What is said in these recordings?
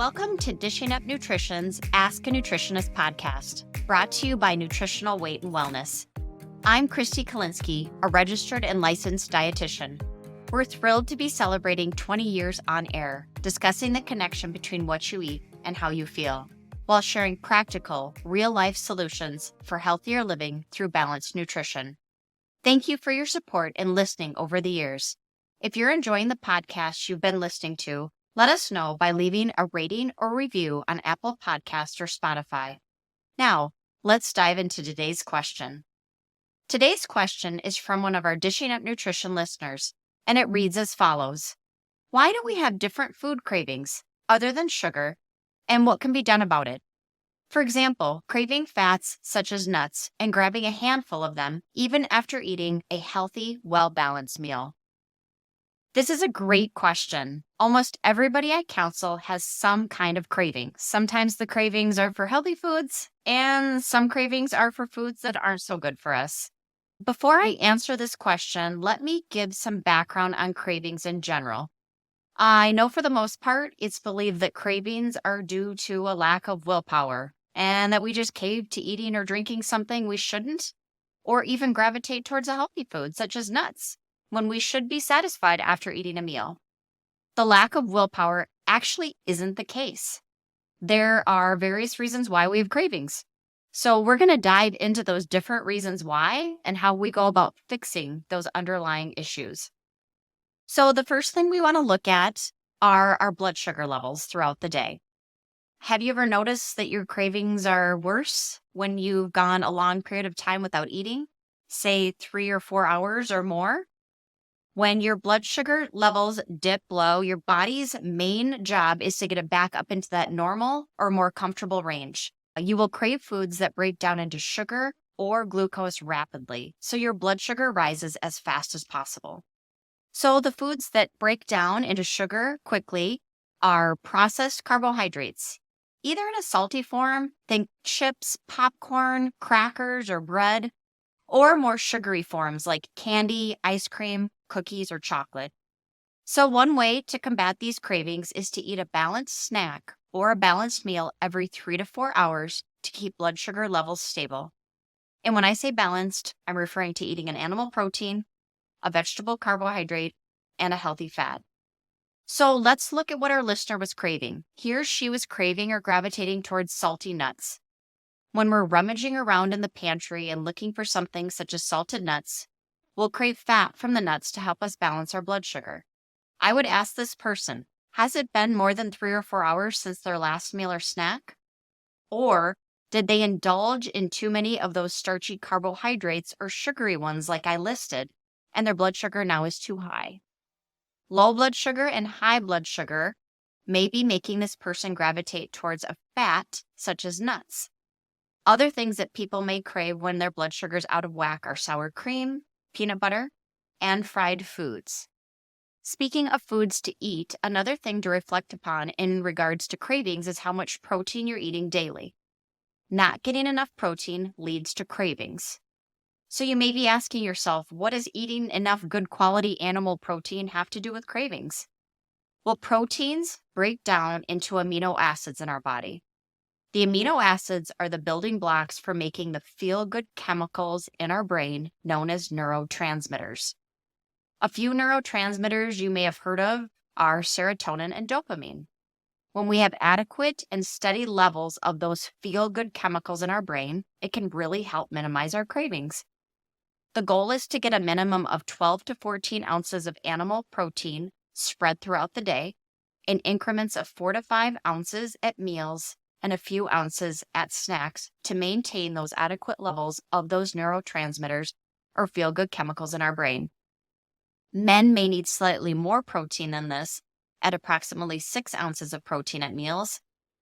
Welcome to Dishing Up Nutrition's Ask a Nutritionist podcast, brought to you by Nutritional Weight and Wellness. I'm Kristi, a registered and licensed dietitian. We're thrilled to be celebrating 20 years on air, discussing the connection between what you eat and how you feel, while sharing practical, real-life solutions for healthier living through balanced nutrition. Thank you for your support and listening over the years. If you're enjoying the podcast you've been listening to, let us know by leaving a rating or review on Apple Podcasts or Spotify. Now, let's dive into today's question. Today's question is from one of our Dishing Up Nutrition listeners, and it reads as follows. Why do we have different food cravings other than sugar, and what can be done about it? For example, craving fats such as nuts and grabbing a handful of them even after eating a healthy, well-balanced meal. This is a great question. Almost everybody I counsel has some kind of craving. Sometimes the cravings are for healthy foods, and some cravings are for foods that aren't so good for us. Before I answer this question, let me give some background on cravings in general. I know for the most part, it's believed that cravings are due to a lack of willpower, and that we just cave to eating or drinking something we shouldn't, or even gravitate towards a healthy food, such as nuts, when we should be satisfied after eating a meal. The lack of willpower actually isn't the case. There are various reasons why we have cravings. So we're going to dive into those different reasons why and how we go about fixing those underlying issues. So the first thing we want to look at are our blood sugar levels throughout the day. Have you ever noticed that your cravings are worse when you've gone a long period of time without eating, say 3 or 4 hours or more? When your blood sugar levels dip low, your body's main job is to get it back up into that normal or more comfortable range. You will crave foods that break down into sugar or glucose rapidly, so your blood sugar rises as fast as possible. So the foods that break down into sugar quickly are processed carbohydrates, either in a salty form, think chips, popcorn, crackers, or bread, or more sugary forms like candy, ice cream, cookies, or chocolate. So one way to combat these cravings is to eat a balanced snack or a balanced meal every 3 to 4 hours to keep blood sugar levels stable. And when I say balanced, I'm referring to eating an animal protein, a vegetable carbohydrate, and a healthy fat. So let's look at what our listener was craving. Here she was craving or gravitating towards salty nuts. When we're rummaging around in the pantry and looking for something such as salted nuts, we'll crave fat from the nuts to help us balance our blood sugar. I would ask this person, has it been more than 3 or 4 hours since their last meal or snack? Or did they indulge in too many of those starchy carbohydrates or sugary ones like I listed, and their blood sugar now is too high? Low blood sugar and high blood sugar may be making this person gravitate towards a fat such as nuts. Other things that people may crave when their blood sugar is out of whack are sour cream, peanut butter, and fried foods. Speaking of foods to eat, another thing to reflect upon in regards to cravings is how much protein you're eating daily. Not getting enough protein leads to cravings. So you may be asking yourself, what does eating enough good quality animal protein have to do with cravings? Well, proteins break down into amino acids in our body. The amino acids are the building blocks for making the feel-good chemicals in our brain known as neurotransmitters. A few neurotransmitters you may have heard of are serotonin and dopamine. When we have adequate and steady levels of those feel-good chemicals in our brain, it can really help minimize our cravings. The goal is to get a minimum of 12 to 14 ounces of animal protein spread throughout the day in increments of 4 to 5 ounces at meals and a few ounces at snacks to maintain those adequate levels of those neurotransmitters or feel-good chemicals in our brain. Men may need slightly more protein than this at approximately 6 ounces of protein at meals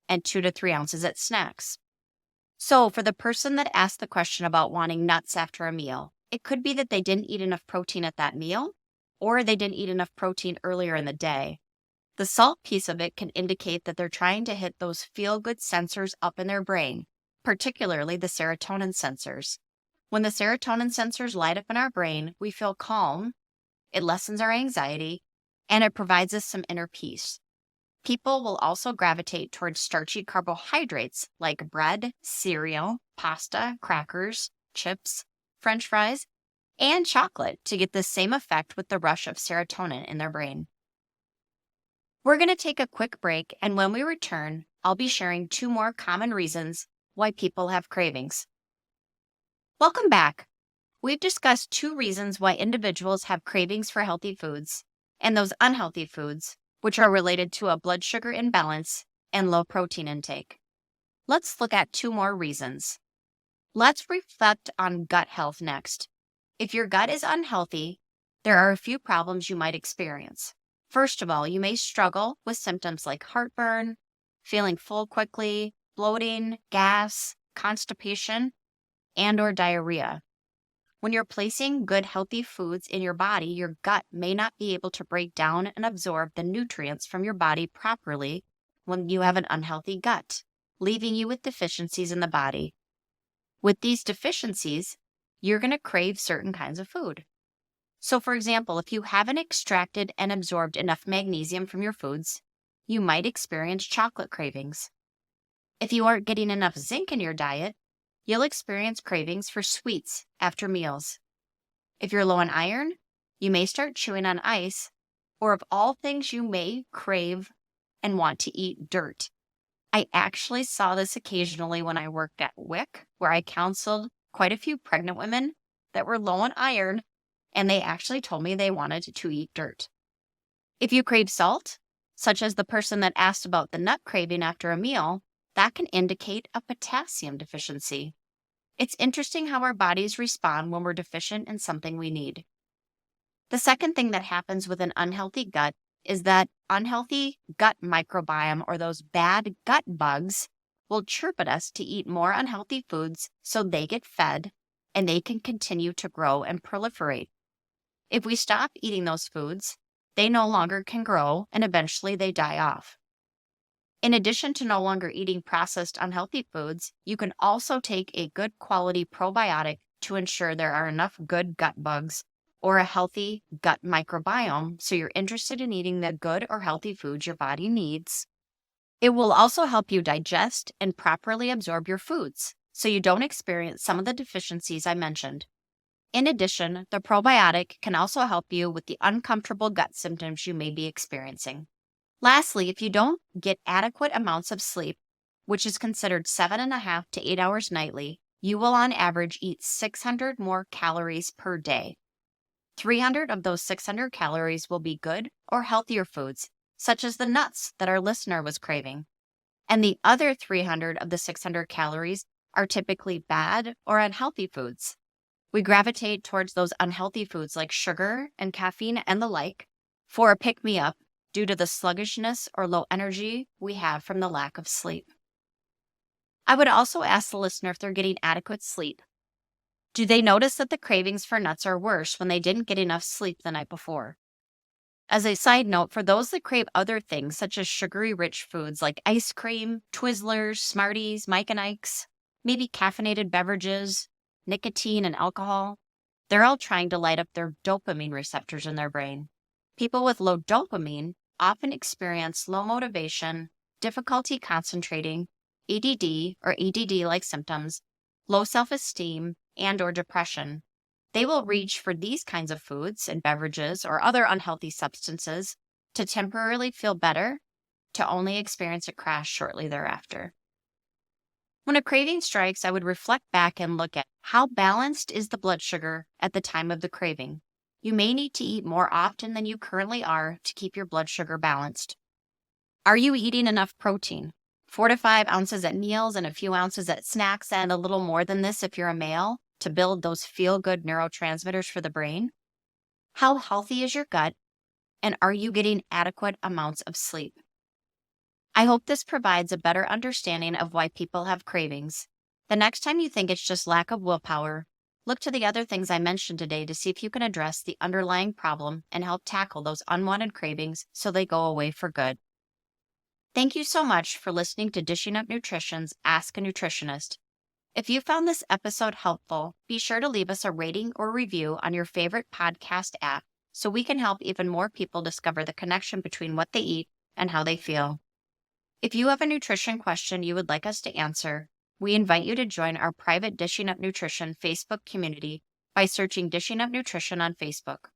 and 2 to 3 ounces at snacks. So for the person that asked the question about wanting nuts after a meal, it could be that they didn't eat enough protein at that meal, or they didn't eat enough protein earlier in the day. The salt piece of it can indicate that they're trying to hit those feel-good sensors up in their brain, particularly the serotonin sensors. When the serotonin sensors light up in our brain, we feel calm, it lessens our anxiety, and it provides us some inner peace. People will also gravitate towards starchy carbohydrates like bread, cereal, pasta, crackers, chips, French fries, and chocolate to get the same effect with the rush of serotonin in their brain. We're going to take a quick break, and when we return, I'll be sharing 2 more common reasons why people have cravings. Welcome back. We've discussed 2 reasons why individuals have cravings for healthy foods and those unhealthy foods, which are related to a blood sugar imbalance and low protein intake. Let's look at 2 more reasons. Let's reflect on gut health next. If your gut is unhealthy, there are a few problems you might experience. First of all, you may struggle with symptoms like heartburn, feeling full quickly, bloating, gas, constipation, and/or diarrhea. When you're placing good, healthy foods in your body, your gut may not be able to break down and absorb the nutrients from your body properly when you have an unhealthy gut, leaving you with deficiencies in the body. With these deficiencies, you're going to crave certain kinds of food. So, for example, if you haven't extracted and absorbed enough magnesium from your foods, you might experience chocolate cravings. If you aren't getting enough zinc in your diet, you'll experience cravings for sweets after meals. If you're low on iron, you may start chewing on ice, or of all things, you may crave and want to eat dirt. I actually saw this occasionally when I worked at WIC, where I counseled quite a few pregnant women that were low on iron, and they actually told me they wanted to eat dirt. If you crave salt, such as the person that asked about the nut craving after a meal, that can indicate a potassium deficiency. It's interesting how our bodies respond when we're deficient in something we need. The second thing that happens with an unhealthy gut is that unhealthy gut microbiome, or those bad gut bugs, will chirp at us to eat more unhealthy foods so they get fed and they can continue to grow and proliferate. If we stop eating those foods, they no longer can grow and eventually they die off. In addition to no longer eating processed unhealthy foods, you can also take a good quality probiotic to ensure there are enough good gut bugs or a healthy gut microbiome so you're interested in eating the good or healthy foods your body needs. It will also help you digest and properly absorb your foods so you don't experience some of the deficiencies I mentioned. In addition, the probiotic can also help you with the uncomfortable gut symptoms you may be experiencing. Lastly, if you don't get adequate amounts of sleep, which is considered 7.5 to 8 hours nightly, you will on average eat 600 more calories per day. 300 of those 600 calories will be good or healthier foods, such as the nuts that our listener was craving. And the other 300 of the 600 calories are typically bad or unhealthy foods. We gravitate towards those unhealthy foods like sugar and caffeine and the like for a pick-me-up due to the sluggishness or low energy we have from the lack of sleep. I would also ask the listener if they're getting adequate sleep. Do they notice that the cravings for nuts are worse when they didn't get enough sleep the night before? As a side note, for those that crave other things such as sugary rich foods like ice cream, Twizzlers, Smarties, Mike and Ike's, maybe caffeinated beverages, nicotine and alcohol, they're all trying to light up their dopamine receptors in their brain. People with low dopamine often experience low motivation, difficulty concentrating, ADD or ADD-like symptoms, low self-esteem, and/or depression. They will reach for these kinds of foods and beverages or other unhealthy substances to temporarily feel better, to only experience a crash shortly thereafter. When a craving strikes, I would reflect back and look at how balanced is the blood sugar at the time of the craving. You may need to eat more often than you currently are to keep your blood sugar balanced. Are you eating enough protein? 4 to 5 ounces at meals and a few ounces at snacks, and a little more than this if you're a male, to build those feel-good neurotransmitters for the brain? How healthy is your gut, and are you getting adequate amounts of sleep? I hope this provides a better understanding of why people have cravings. The next time you think it's just lack of willpower, look to the other things I mentioned today to see if you can address the underlying problem and help tackle those unwanted cravings so they go away for good. Thank you so much for listening to Dishing Up Nutrition's Ask a Nutritionist. If you found this episode helpful, be sure to leave us a rating or review on your favorite podcast app so we can help even more people discover the connection between what they eat and how they feel. If you have a nutrition question you would like us to answer, we invite you to join our private Dishing Up Nutrition Facebook community by searching Dishing Up Nutrition on Facebook.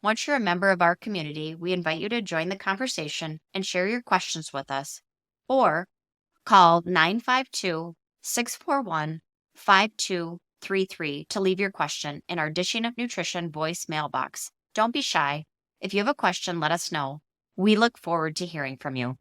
Once you're a member of our community, we invite you to join the conversation and share your questions with us, or call 952-641-5233 to leave your question in our Dishing Up Nutrition voice mailbox. Don't be shy. If you have a question, let us know. We look forward to hearing from you.